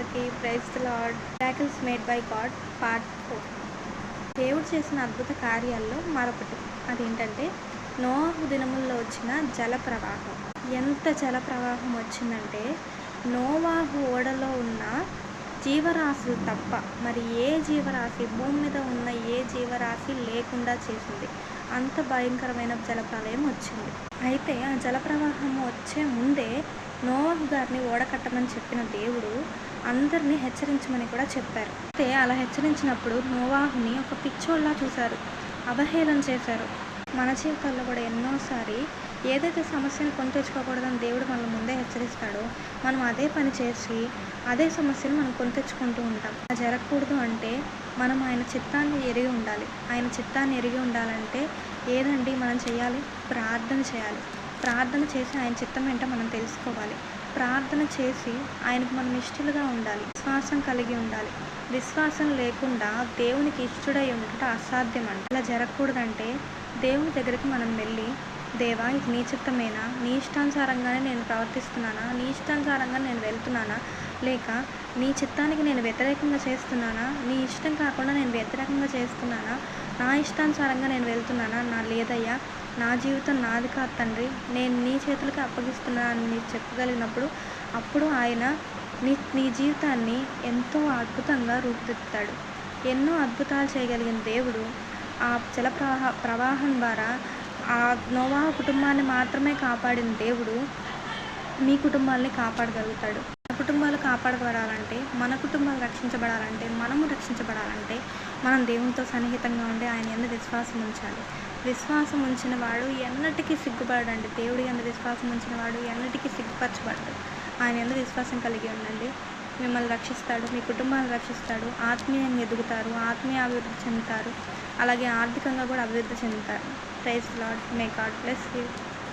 అందరికీ praise the Lord. Miracles made by God part 4. దేవుడు చేసిన అద్భుత కార్యాల్లో మరొకటి. అదేంటంటే నోవాహు దినముల్లో వచ్చిన జల ప్రవాహం. ఎంత జల ప్రవాహం వచ్చిందంటే నోవాహు ఓడలో ఉన్న జీవరాశులు తప్ప మరి ఏ జీవరాశి, భూమి మీద ఉన్న ఏ జీవరాశి లేకుండా చేసింది. అంత భయంకరమైన జలప్రలయం వచ్చింది. అయితే ఆ జలప్రవాహం వచ్చే ముందే నోవాహు గారిని ఓడ కట్టమని చెప్పిన దేవుడు అందరినీ హెచ్చరించమని కూడా చెప్పారు. అయితే అలా హెచ్చరించినప్పుడు నోవాహుని ఒక పిచ్చోళ్ళలా చూశారు, అవహేళన చేశారు. మన జీవితాల్లో కూడా ఎన్నోసారి ఏదైతే సమస్యను కొని తెచ్చుకోకూడదని దేవుడు మనల్ని ముందే హెచ్చరిస్తాడో మనం అదే పని చేసి అదే సమస్యను మనం కొని తెచ్చుకుంటూ ఉంటాం. అలా జరగకూడదు అంటే మనం ఆయన చిత్తాన్ని ఎరిగి ఉండాలి. ఆయన చిత్తాన్ని ఎరిగి ఉండాలంటే ఏదండి మనం చేయాలి? ప్రార్థన చేయాలి. ప్రార్థన చేసి ఆయన చిత్తం ఏంటో మనం తెలుసుకోవాలి. ప్రార్థన చేసి ఆయనకు మనం ఇష్టలుగా ఉండాలి. విశ్వాసం కలిగి ఉండాలి. విశ్వాసం లేకుండా దేవునికి ఇష్టడై ఉండటం అసాధ్యం అంట. ఇలా జరగకూడదంటే దేవుని దగ్గరికి మనం వెళ్ళి, దేవా ఇది నీ చిత్తమేనా? నీ ఇష్టానుసారంగానే నేను ప్రవర్తిస్తున్నానా? నీ ఇష్టానుసారంగా నేను వెళ్తున్నానా? లేక నీ చిత్తానికి నేను వ్యతిరేకంగా చేస్తున్నానా? నీ ఇష్టం కాకుండా నేను వ్యతిరేకంగా చేస్తున్నానా? నా ఇష్టానుసారంగా నేను వెళ్తున్నానా? లేదయ్యా, నా జీవితం నాది కాదు తండ్రి, నేను నీ చేతులకి అప్పగిస్తున్నాను అని నీకు చెప్పగలిగినప్పుడు అప్పుడు ఆయన నీ జీవితాన్ని ఎంతో అద్భుతంగా రూపుదిద్దుతాడు. ఎన్నో అద్భుతాలు చేయగలిగిన దేవుడు ఆ జల ప్రవాహం ద్వారా ఆ నోవాహు కుటుంబాన్ని మాత్రమే కాపాడిన దేవుడు మీ కుటుంబాలని కాపాడగలుగుతాడు. మన కుటుంబాలు కాపాడబడాలంటే, మన కుటుంబాలు రక్షించబడాలంటే, మనము రక్షించబడాలంటే మనం దేవునితో సన్నిహితంగా ఉండి ఆయన యందు విశ్వాసం ఉంచాలి. విశ్వాసం ఉంచిన వాడు ఎన్నటికీ సిగ్గుపడండి. దేవుడి యందు విశ్వాసం ఉంచిన వాడు ఎన్నటికీ సిగ్గుపరచబడడు. ఆయన యందు విశ్వాసం కలిగి ఉండండి. మిమ్మల్ని రక్షిస్తాడు, మీ కుటుంబాన్ని రక్షిస్తాడు. ఆత్మీయంగా ఎదుగుతారు, ఆత్మీయ అభివృద్ధి చెందుతారు, అలాగే ఆర్థికంగా కూడా అభివృద్ధి చెందుతారు. Praise the Lord. May God bless you.